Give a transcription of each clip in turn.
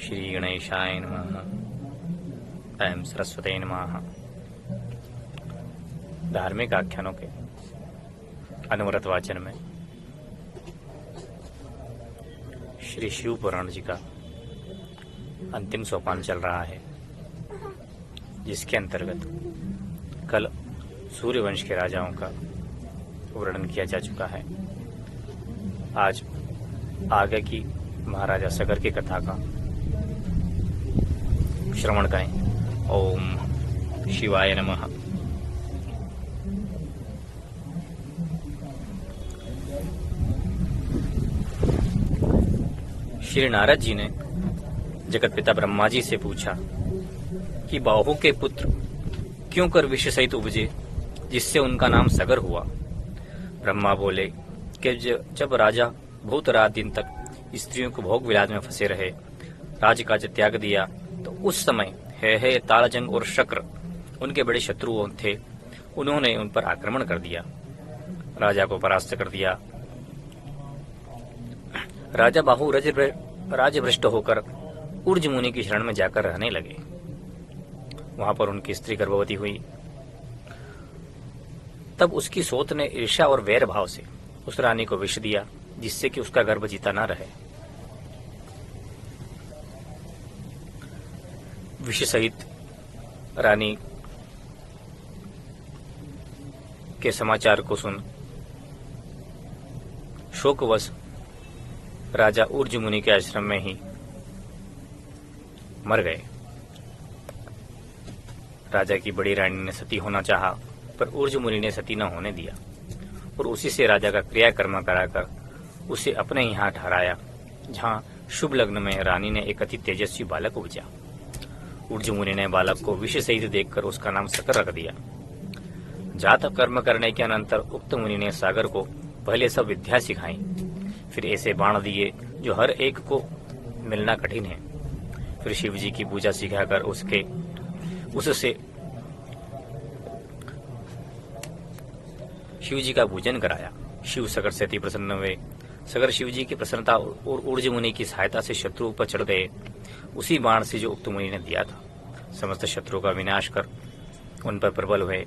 श्री गणेशाय नमः। एवं सरस्वती नमः। धार्मिक आख्यानों के अनवरत वाचन में श्री शिव पुराण जी का अंतिम सोपान चल रहा है, जिसके अंतर्गत कल सूर्यवंश के राजाओं का वर्णन किया जा चुका है। आज आगे की महाराजा सगर की कथा का श्रवण करें। ओम शिवाय नमः। श्री नारद जी ने जगत पिता ब्रह्मा जी से पूछा कि बाहु के पुत्र क्यों कर विष सहित उपजे, जिससे उनका नाम सगर हुआ। ब्रह्मा बोले कि जब राजा बहुत रात दिन तक स्त्रियों को भोग विलास में फंसे रहे, राजकाज त्याग दिया, तो उस समय है तालजंग और शक्र उनके बड़े शत्रुओं थे। उन्होंने उन पर आक्रमण कर दिया, राजा को परास्त कर दिया। राजा बाहु राजभ्रष्ट होकर उर्ज मुनि की शरण में जाकर रहने लगे। वहां पर उनकी स्त्री गर्भवती हुई। तब उसकी सोत ने ईर्ष्या और वैर भाव से उस रानी को विष दिया, जिससे कि उसका गर्भ जीता न रहे। विष सहित रानी के समाचार को सुन शोकवश राजा ऊर्ज मुनि के आश्रम में ही मर गए। राजा की बड़ी रानी ने सती होना चाहा, पर ऊर्ज मुनि ने सती न होने दिया और उसी से राजा का क्रियाकर्म कराकर उसे अपने ही हाथ ठहराया, जहां शुभ लग्न में रानी ने एक अति तेजस्वी बालक उपजा। ऊर्ज मुनि ने बालक को विष सहित देखकर उसका नाम सकर रख दिया। जात कर्म करने के अनंतर उक्त मुनि ने सागर को पहले सब विद्या सिखाई, फिर ऐसे बाण दिए जो हर एक को मिलना कठिन है। फिर शिव जी की पूजा सिखाकर उससे शिव जी का पूजन कराया। शिव सगर से अति प्रसन्न हुए। सगर शिव जी की प्रसन्नता और ऊर्ज मुनि की सहायता से शत्रु पर चढ़ गए, उसी बाण से जो उक्त मुनि ने दिया था। समस्त शत्रु का विनाश कर उन पर प्रबल हुए।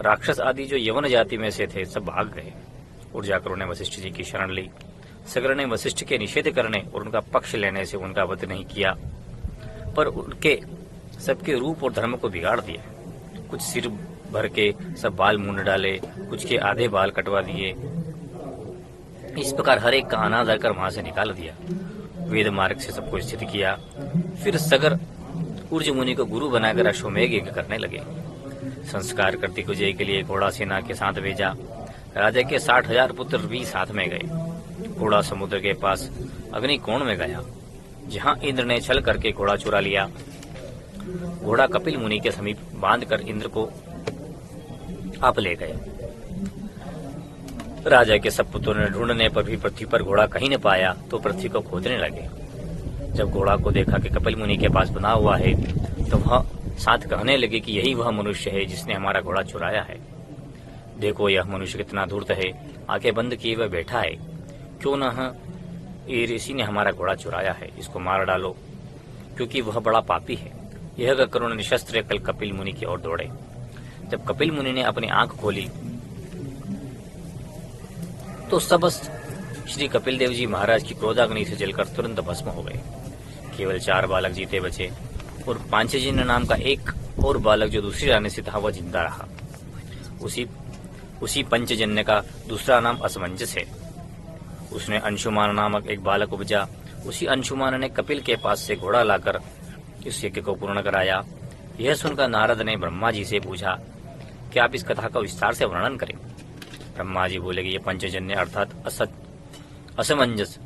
राक्षस आदि जो यवन जाति में से थे, सब भाग गए। ऊर्जाकरों ने वशिष्ठ जी की शरण ली। सगर ने वशिष्ठ के निषेध करने और उनका पक्ष लेने से उनका वध नहीं किया, पर उनके सबके रूप और धर्म को बिगाड़ दिया। कुछ सिर भर के सब बाल मुंड डाले, कुछ के आधे बाल कटवा दिए। इस प्रकार हर एक का अनादर कर वहां से निकाल दिया। वेद मार्ग से सबको स्थित किया। फिर सगर ऊर्ज मुनि को गुरु बनाकर अश्वमेघ यज्ञ करने लगे। संस्कार करती विजय के लिए घोड़ा सेना के साथ भेजा। राजा के 60,000 पुत्र भी साथ में गए। घोड़ा समुद्र के पास अग्निकोण में गया, जहां इंद्र ने छल करके घोड़ा चुरा लिया। घोड़ा कपिल मुनि के समीप बांधकर इंद्र को आप ले गए। राजा के सब पुत्रों ने ढूंढने पर भी पृथ्वी पर घोड़ा कहीं न पाया, तो पृथ्वी को खोदने लगे। जब घोड़ा को देखा कि कपिल मुनि के पास बना हुआ है, तो वह साथ कहने लगे कि यही वह मनुष्य है जिसने हमारा घोड़ा चुराया है। देखो यह मनुष्य कितना धूर्त है, आंखें बंद किए हुए बैठा है। क्यों न ये ऋषि ने हमारा घोड़ा चुराया है, इसको मार डालो, क्योंकि वह बड़ा पापी है। यह कहकर उन्होंने निशस्त्र कल कपिल मुनि की ओर दौड़े। जब कपिल मुनि ने अपनी आंख खोली तो सबस्त श्री कपिल देव जी महाराज की क्रोधाग्नि से जलकर तुरंत भस्म हो गए। केवल 4 बालक जीते बचे और पांचजन्य नाम का एक और बालक जो दूसरी रानी से था, वह जिंदा रहा। उसी पंचजन्य का दूसरा नाम असमंजस है। उसने अंशुमान नामक एक बालक उपजा। उसी अंशुमान ने कपिल के पास से घोड़ा लाकर इस यज्ञ को पूर्ण कराया। यह सुनकर नारद ने ब्रह्मा जी से पूछा कि आप इस कथा का विस्तार से वर्णन करें। ब्रह्मा जी बोले कि यह पंचजन्य अर्थात असमंजस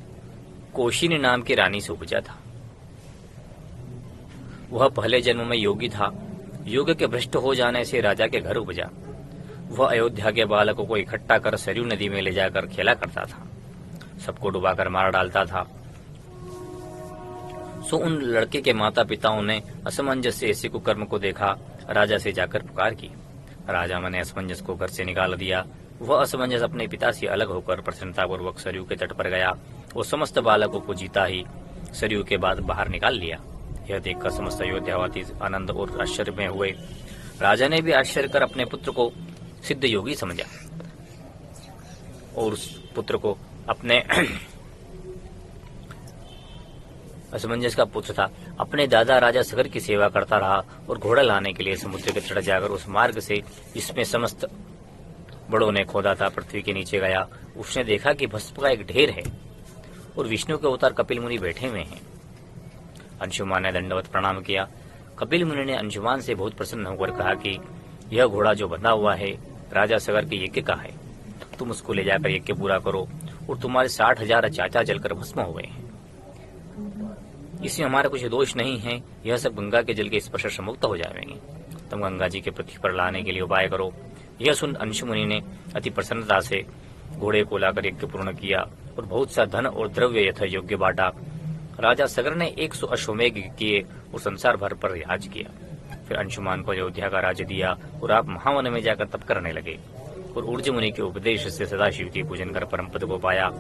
कोशिनी नाम की रानी से उपजा था। वह पहले जन्म में योगी था। योग के भ्रष्ट हो जाने से राजा के घर उपजा। वह अयोध्या के बालकों को इकट्ठा कर सरयू नदी में ले जाकर खेला करता था, सबको डुबाकर मार डालता था। सो उन लड़के के माता पिताओं ने असमंजस से ऐसे कुकर्म को देखा। राजा से जाकर पुकार की। राजा ने असमंजस को घर से निकाल दिया। वह असमंजस अपने पिता से अलग होकर प्रसन्नतापूर्वक सरयू के तट पर गया और समस्त बालकों को जीता ही सरयू के बाद बाहर निकाल लिया। यह देखकर समस्त अयोध्यावासी आनंद और आश्चर्य में हुए। राजा ने भी आश्चर्य कर अपने पुत्र को सिद्ध योगी समझा और उस पुत्र को अपने असमंजस का पुत्र था। अपने दादा राजा सगर की सेवा करता रहा और घोड़ा लाने के लिए समुद्र के तट जाकर उस मार्ग से जिसमें समस्त बड़ों ने खोदा था पृथ्वी के नीचे गया। उसने देखा कि भस्म का एक ढेर है और विष्णु के अवतार कपिल मुनि बैठे हुए हैं। अंशुमान ने दंडवत प्रणाम किया। कपिल मुनि ने अंशुमान से बहुत प्रसन्न होकर कहा कि यह घोड़ा जो बंधा हुआ है राजा सगर के यज्ञ का है, तुम उसको ले जाकर यज्ञ पूरा करो और तुम्हारे 60,000 चाचा जलकर भस्म हो गए हैं। इसमें हमारा कुछ दोष नहीं है, यह सब गंगा के जल के स्पर्श से मुक्त हो जाएंगे। तुम गंगा जी के पृथ्वी पर लाने के लिए उपाय करो। यह सुन अंशुमुनि ने अति प्रसन्नता से घोड़े को लाकर यज्ञ पूर्ण किया और बहुत सा धन और द्रव्य यथा योग्य बांटा। राजा सगर ने 100 अश्वमेघ किए और संसार भर पर राज किया। फिर अंशुमान को अयोध्या का राज्य दिया और आप महावन में जाकर तप करने लगे और ऊर्ज मुनि के उपदेश से सदाशिव की पूजन कर परम पद को पाया।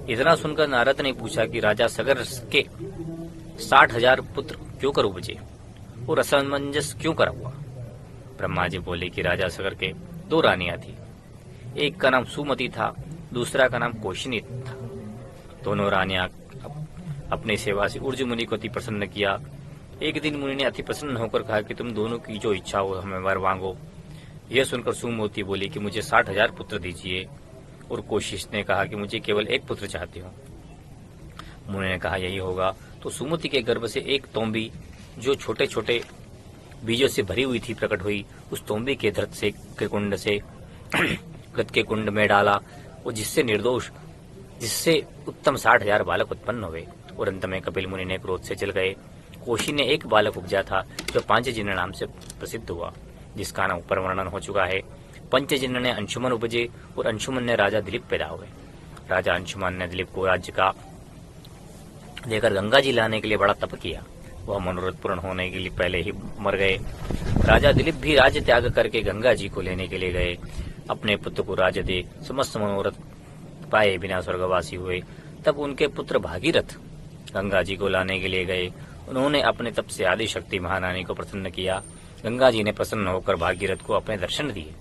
इतना सुनकर नारद ने पूछा कि राजा सगर के 60,000 पुत्र क्यों कर उपजे और असमंजस क्यों करा हुआ। ब्रह्मा जी बोले कि राजा सगर के 2 रानियां थी, एक का नाम सुमति था, दूसरा का नाम कोशिनी था। दोनों रानियां अपनी सेवा से ऊर्ज मुनि को अति प्रसन्न किया। एक दिन मुनि ने अति प्रसन्न होकर कहा कि तुम दोनों की जो इच्छा हो हमें वर मांगो। यह सुनकर सुमति बोली कि मुझे 60,000 पुत्र दीजिए और कोशिश ने कहा कि मुझे केवल एक पुत्र चाहती हूँ। मुनि ने कहा यही होगा। तो सुमति के गर्भ से एक तोम्बी जो छोटे छोटे बीजों से भरी हुई थी प्रकट हुई। उस तोम्बी के धृत से कुंड से कृत के कुंड में डाला और जिससे उत्तम 60,000 बालक उत्पन्न हुए और अंत में कपिल मुनि ने क्रोध से जल गए। कोशी ने एक बालक उपजा था जो पांचजन्य नाम से प्रसिद्ध हुआ, जिसका नाम ऊपर वर्णन हो चुका है। पंचजन्य ने अंशुमन उपजे और अंशुमन ने राजा दिलीप पैदा हुए। राजा अंशुमन ने दिलीप को राज्य का देकर गंगा जी लाने के लिए बड़ा तप किया। वह मनोरथ पूर्ण होने के लिए पहले ही मर गए। राजा दिलीप भी राज्य त्याग करके गंगा जी को लेने के लिए गए। अपने पुत्र को राज्य दे समस्त मनोरथ पाए बिना स्वर्गवासी हुए। तब उनके पुत्र भागीरथ गंगा जी को लाने के लिए गए। उन्होंने अपने तप से आदि शक्ति महारानी को प्रसन्न किया। गंगा जी ने प्रसन्न होकर भागीरथ को अपने दर्शन दिए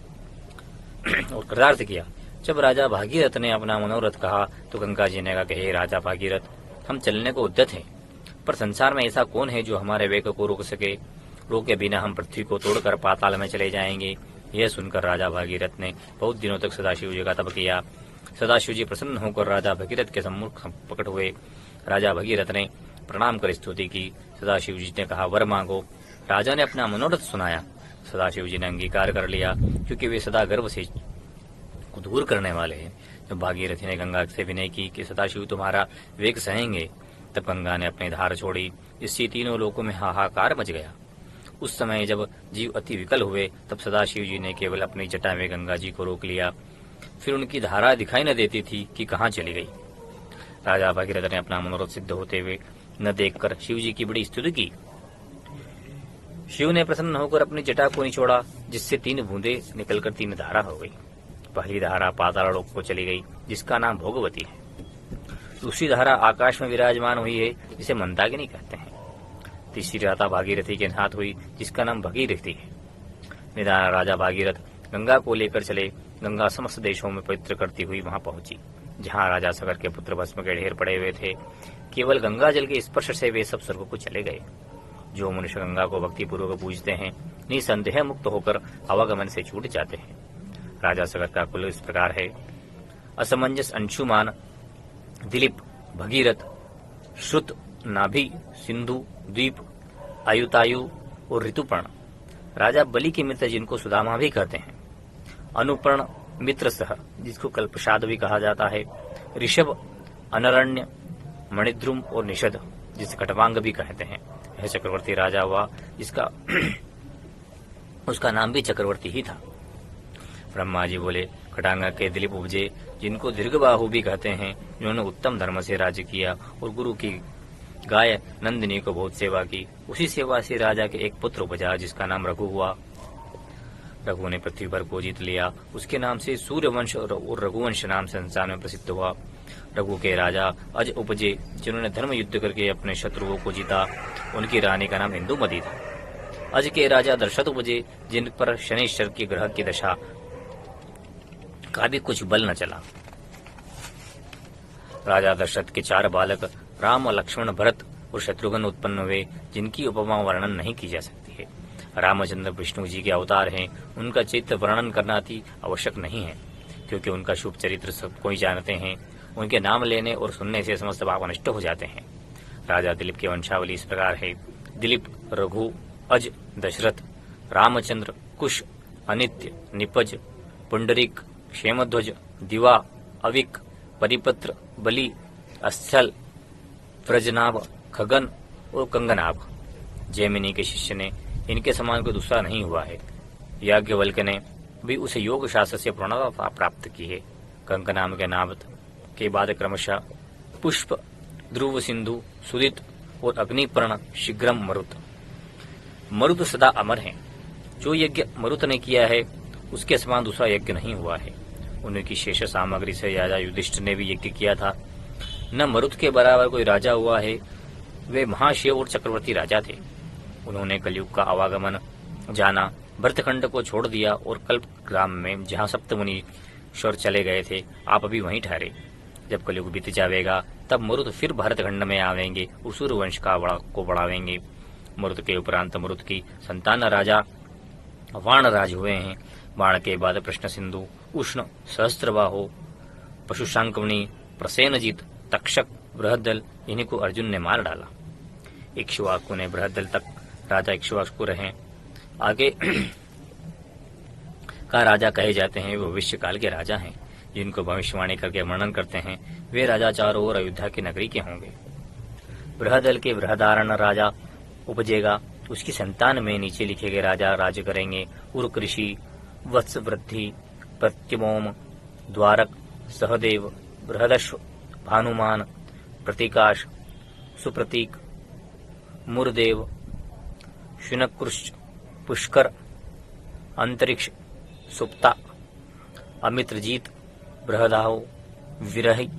और कृतार्थ किया। जब राजा भागीरथ ने अपना मनोरथ कहा तो गंगा जी ने कहा कि हे राजा भागीरथ, हम चलने को उद्यत हैं, पर संसार में ऐसा कौन है जो हमारे वेग को रोक सके। रोके बिना हम पृथ्वी को तोड़कर पाताल में चले जाएंगे। यह सुनकर राजा भागीरथ ने बहुत दिनों तक सदाशिव जी का तप किया। सदाशिव जी प्रसन्न होकर राजा भगीरथ के सम्मुख प्रकट हुए। राजा भगीरथ ने प्रणाम कर स्तुति की। सदाशिव जी ने कहा वर मांगो। राजा ने अपना मनोरथ सुनाया। सदाशिव जी ने अंगीकार कर लिया, क्योंकि वे सदा गर्व से दूर करने वाले हैं। जब भागीरथी ने गंगा से विनय की कि सदाशिव तुम्हारा वेग सहेंगे, तब गंगा ने अपनी धार छोड़ी, जिससे तीनों लोकों में हाहाकार मच गया। उस समय जब जीव अति विकल हुए, तब सदाशिव जी ने केवल अपनी जटा में गंगा जी को रोक लिया। फिर उनकी धारा दिखाई न देती थी कि कहाँ चली गई। राजा भागीरथ ने अपना मनोरथ सिद्ध होते हुए न देखकर शिव जी की बड़ी स्तुति की। शिव ने प्रसन्न होकर अपनी जटा को निचोड़ा, जिससे 3 बूंदे निकलकर 3 धारा हो गई। पहली धारा पाताल लोक को चली गई, जिसका नाम भोगवती है। दूसरी धारा आकाश में विराजमान हुई है, जिसे मंदाकिनी कहते हैं। तीसरी धारा भागीरथी के हाथ हुई, जिसका नाम भगीरथी है। निदान राजा भागीरथ गंगा को लेकर चले। गंगा समस्त देशों में पवित्र करती हुई वहां पहुंची, जहां राजा सगर के पुत्र भस्म के ढेर पड़े हुए थे। केवल गंगा जल के स्पर्श से वे सब स्वर्ग को चले गए। जो मनुष्य गंगा को भक्ति पूर्वक पूजते हैं, निसंदेह मुक्त होकर आवागमन से छूट जाते हैं। राजा सगर का कुल इस प्रकार है। असमंजस, अंशुमान, दिलीप, भगीरथ, श्रुत, नाभि, सिंधु, द्वीप, आयुतायु और ऋतुपर्ण। राजा बलि के मित्र जिनको सुदामा भी कहते हैं। अनुपर्ण, मित्र सह जिसको कल्पशाद भी कहा जाता है। ऋषभ, अनरण्य, मणिद्रुम और निषद जिसे खटवांग भी कहते हैं। यह चक्रवर्ती राजा हुआ, जिसका उसका नाम भी चक्रवर्ती ही था। ब्रह्मा जी बोले खटांगा के दिलीप उपजे, जिनको दीर्घबाहु भी कहते हैं, जिन्होंने उत्तम धर्म से राज्य किया और गुरु की गाय नंदिनी को बहुत सेवा की। उसी सेवा से राजा के एक पुत्र उपजा, जिसका नाम रघु हुआ। रघु ने पृथ्वी पर को जीत लिया। उसके नाम से सूर्यवंश और रघुवंश नाम संसार में प्रसिद्ध हुआ। रघु के राजा अज उपजे, जिन्होंने धर्म युद्ध करके अपने शत्रुओं को जीता। उनकी रानी का नाम इंदुमती था। अज के राजा दशरथ उपजे, जिन पर शनिश्चर के ग्रह की दशा का भी कुछ बल न चला। राजा दशरथ के 4 बालक राम, लक्ष्मण, भरत और शत्रुघ्न उत्पन्न हुए, जिनकी उपमा वर्णन नहीं की जा सकती है। रामचंद्र विष्णु जी के अवतार हैं। उनका चरित्र वर्णन करना अति आवश्यक नहीं है, क्योंकि उनका शुभ चरित्र सब कोई जानते हैं। उनके नाम लेने और सुनने से समस्त पाप नष्ट हो जाते हैं। राजा दिलीप की वंशावली इस प्रकार है: दिलीप, रघु, अज, दशरथ, रामचंद्र, कुश, अनित्य, निपज, पुंडरीक, क्षेमध्वज, दिवा, अविक, परिपत्र, बलि, अस्थल, व्रजनाभ, खगन और कंगनाभ। जैमिनी के शिष्य ने इनके समान कोई दूसरा नहीं हुआ है। याज्ञवल्क्य ने भी उसे योग शास्त्र से पूर्णता प्राप्त की है। कंकनाम के नाम के बाद क्रमशः पुष्प, ध्रुव, सिंधु, सुदित और अग्निपर्ण, शीघ्रम, मरुत। मरुत सदा अमर है। जो यज्ञ मरुत ने किया है, उसके समान दूसरा यज्ञ नहीं हुआ है। उनकी शेष सामग्री से राजा युधिष्ठिर ने भी यज्ञ किया था। न मरुत के बराबर कोई राजा हुआ है। वे महाशिव और चक्रवर्ती राजा थे। उन्होंने कलयुग का आवागमन जाना, भरतखंड को छोड़ दिया और कल्प ग्राम में, जहाँ सप्तमुनीश्वर चले गए थे, आप अभी वहीं ठहरे। जब कलयुग बीत जाएगा, तब मरुत फिर भरतखंड में आवेंगे और सूर्यवंश को बढ़ावेंगे। मरुत के उपरांत मरुत की संतान राजा वाणराज हुए हैं। बाण के बाद प्रश्न सिंधु, उष्ण, सहस्त्रबाहो, पशुशांकमणि, प्रसेनजीत, तक्षक, बृहदल, इन्हीं को अर्जुन ने मार डाला। इक्ष्वाकु ने बृहदल तक राजा इक्ष्वाकु रहे। आगे का राजा कहे जाते हैं, वे भविष्य काल के राजा हैं, जिनको भविष्यवाणी करके वर्णन करते हैं। वे राजा चारों ओर अयोध्या की नगरी के होंगे। बृहदल के बृहदारण्य राजा उपजेगा। उसकी संतान में नीचे लिखे गए राजा राज्य करेंगे: उर्क ऋषि, वत्स वृद्धि, प्रत्यमोम, द्वारक, सहदेव, बृहदश्व, भानुमान, प्रतीकाश, सुप्रतीक, मुरदेव, शुनकृष्ट, पुष्कर, अंतरिक्ष, सुप्ता, अमित्रजीत, बृहदाहो, विरहि,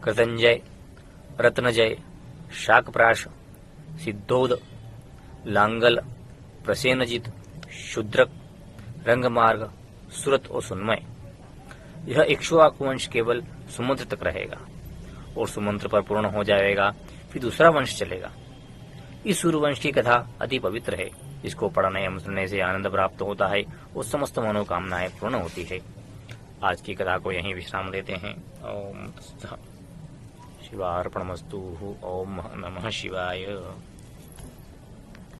कृतंजय, रत्नजय, शाकप्राश, सिद्धोद, लांगल, प्रसेनजित, शूद्रक, रंगमार्ग, सुरत और सुन्मय। यह इक्ष्वाकु वंश केवल सुमंत्र तक रहेगा और सुमंत्र पर पूर्ण हो जाएगा, फिर दूसरा वंश चलेगा। इस सूर्यवंश की कथा अति पवित्र है। इसको पढ़ने या सुनने से आनंद प्राप्त होता है और समस्त मनोकामनाएं पूर्ण होती है। आज की कथा को यहीं विश्राम देते हैं। ओम शिवार्पणमस्तु। ओम नमः शिवाय।